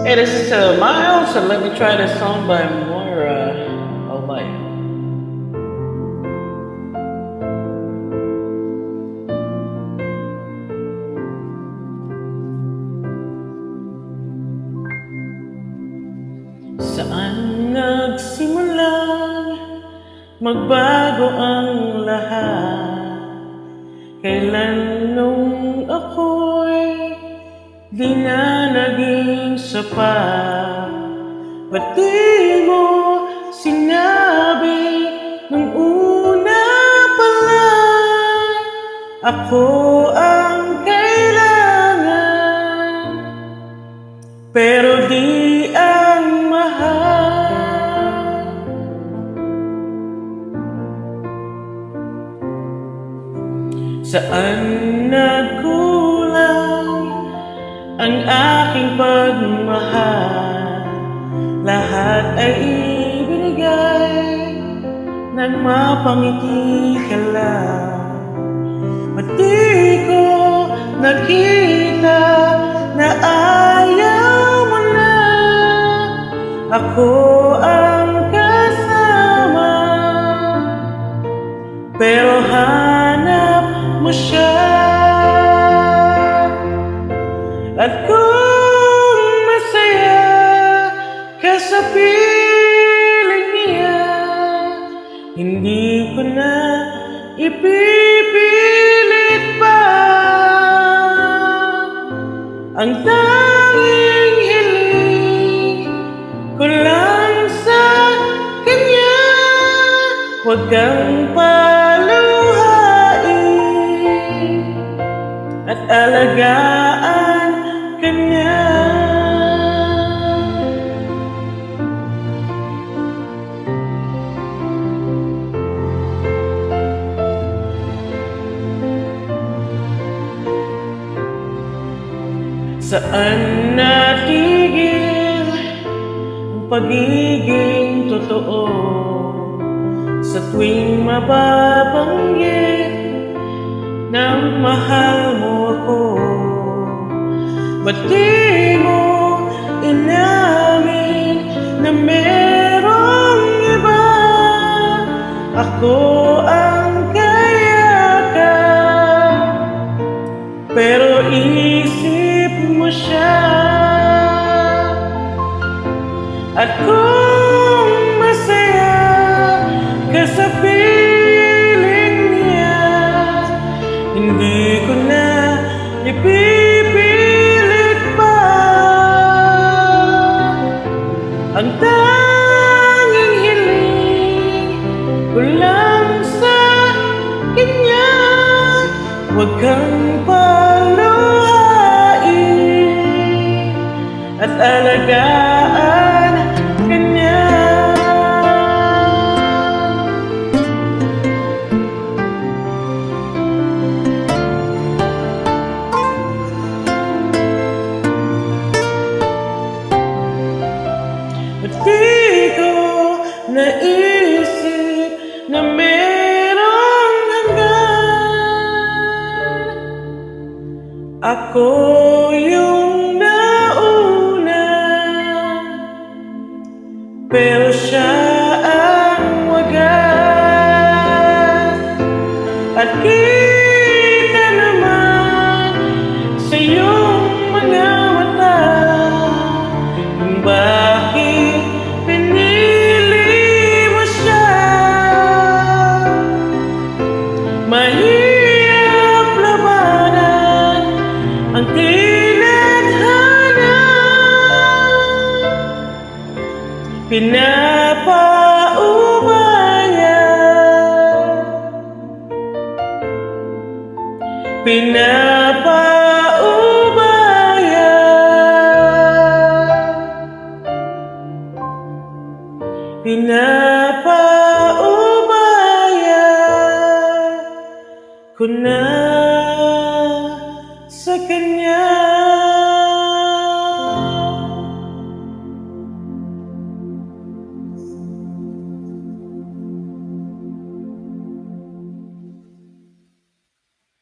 Hey, this is Miles, so let me try this song by Moira. Oh my. Saan nagsimulang magbago ang lahat? Kailan nung ako'y di na naging sapat? Ba't di mo sinabi nung una pa lang ako ang kailangan, pero di ang mahal? Saan nagkulang ang aking pagmamahal? Lahat ay ibinigay nang mapangiti ka lang. Ba't di ko nakita na ayaw mo na ako ang kasama, pero hanap mo siya? At kung masaya ka sa piling niya, hindi ko na ipipilit pa. Ang tanging hiling ko lang sa kanya, huwag kang paluhain at alagaan ka niya. Saan natigil ang pagiging totoo? Sa tuwing mababanggit na mahal mo ako, ba't di mo inamin na merong iba? Ako ang kayakap, pero isip mo siya. At kung masaya ka sa piling niya, hindi ko na ipipilit pa. Ang tanging hiling ko lang sa kanya, huwag kang paluhain at alagaan ka niya. Ba't di ko naisip na merong hanggan? Ako yung nauna, pero siya ang wagas. At kita naman sa iyong mga mata kung bakit pinili mo siya. Mahirap labanan ang tinadhana, pinapaubaya,